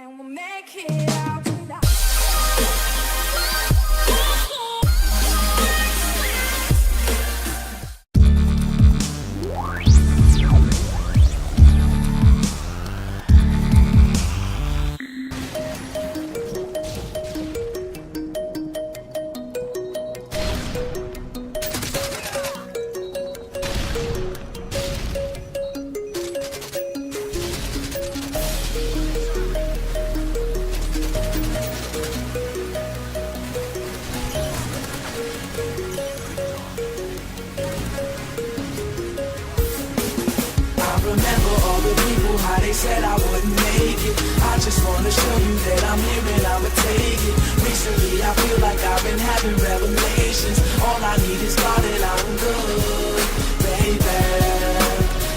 And we'll make it out tonight. Remember all the people, how they said I wouldn't make it. I just wanna show you that I'm here and I'ma take it. Recently I feel like I've been having revelations. All I need is God and I'm good, baby.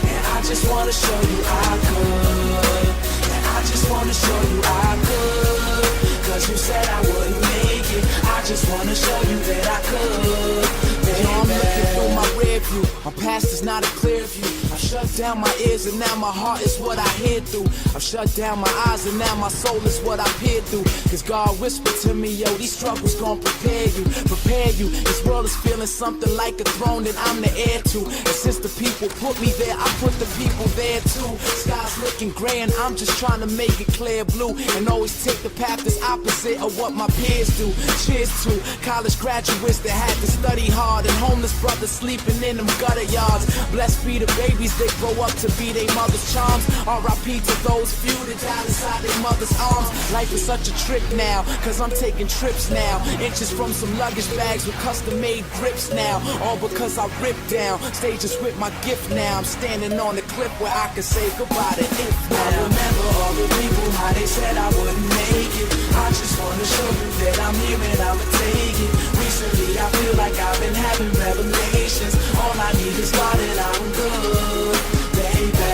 And I just wanna show you I could. And I just wanna show you I could. Cause you said I wouldn't make it. I just wanna show you that I could, baby. Yo, I'm looking through my rear view. My past is not a clear view. I shut down my ears and now my heart is what I hear through. I've shut down my eyes and now my soul is what I peer through. Cause God whispered to me, yo, these struggles gon' prepare you, prepare you. This world is feeling something like a throne that I'm the heir to. And since the people put me there, I put the people there too. Sky's looking gray and I'm just trying to make it clear blue. And always take the path that's opposite of what my peers do. Cheers to college graduates that had to study hard, and homeless brothers sleeping in them gutter yards. Blessed be the babies that grow up to be their mother's charms. R.I.P. to those few that died inside their mother's arms. Life is such a trick now, cause I'm taking trips now. Inches from some luggage bags with custom made grips now. All because I ripped down stages with my gift now. I'm standing on the cliff where I can say goodbye to if now. I remember all the people, how they said I wouldn't make it. I just wanna show you that I'm here and I'ma take it. Recently I feel like I've been having revelations. All I need is God and I'm good, baby.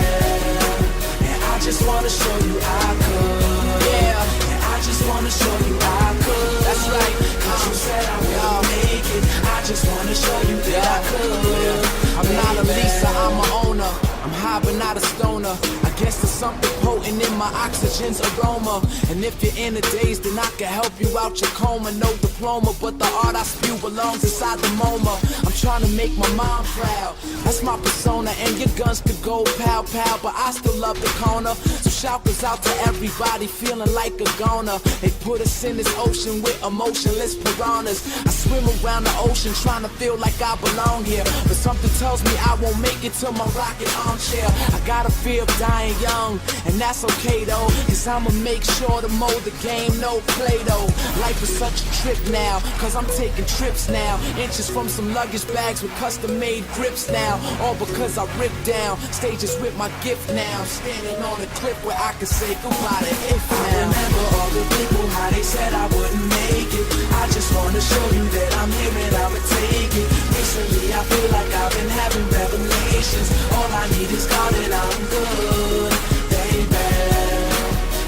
And I just wanna show you I could. Yeah. And I just wanna show you I could. That's right. Cause you said I would make it. I just wanna show you that I could. I'm not a Lisa, I'm a owner. I'm high but not a stoner. I guess there's something potent in my oxygen's aroma. And if you're in a daze, then I can help you out your coma. No diploma, but the art I spew belongs inside the MoMA. I'm trying to make my mom proud. That's my persona, and your guns could go pow pow, but I still love the corner. So shout this out to everybody feeling like a goner. They put us in this ocean with emotionless piranhas. I swim around the ocean trying to feel like I belong here, but something tells me I won't make it to my rocket armchair. I got a fear of dying young, and that's okay though, cause I'ma make sure to mold the game, no Play-Doh. Life is such a trip now, cause I'm taking trips now. Inches from some luggage bags with custom made grips now. All because I ripped down stages with my gift now. I'm standing on a cliff where I can say goodbye to if now. I remember all the people, how they said I wouldn't make it. I just wanna show you that I'm here and I'ma take it. Recently I feel like I've been having revelations. All I need is God and I'm good, baby.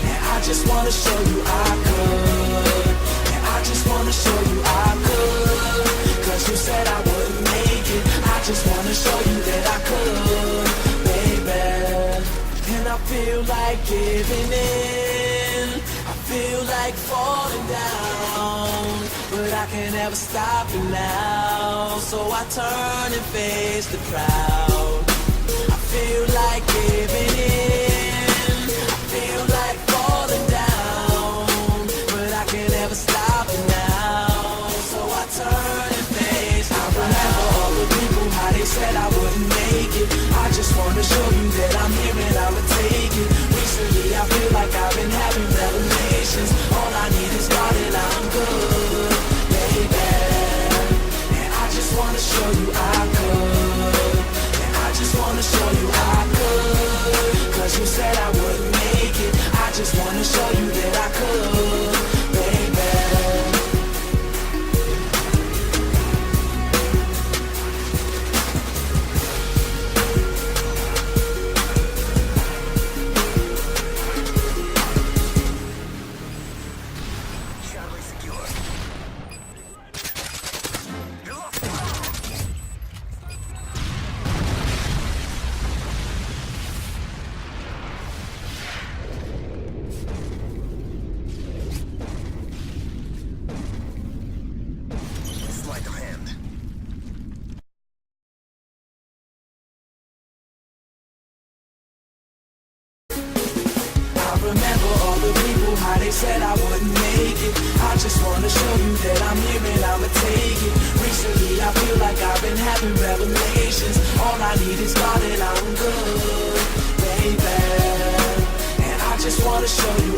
And I just wanna show you I could. And I just wanna show you I could. Cause you said I wouldn't make it. I just wanna show you that I could, baby. And I feel like giving in. I feel like falling down, but I can't ever stop it now. So I turn and face the crowd. I feel like giving in. I feel like falling down, but I can't ever stop it now. So I turn and face the crowd. I remember all the people, how they said I wouldn't make it. I just wanna show you that I'm here and I'ma take it. Recently I feel like I've been having revelations. All I need is God and I'm good, baby. And I just wanna show you I could. And I just wanna show you I could. Cause you said I wouldn't make it. I just wanna show you that I could, baby. they said I wouldn't make it. I just wanna show you that I'm here and I'ma take it. Recently I feel like I've been having revelations. All I need is God and I'm good, baby. And I just wanna show you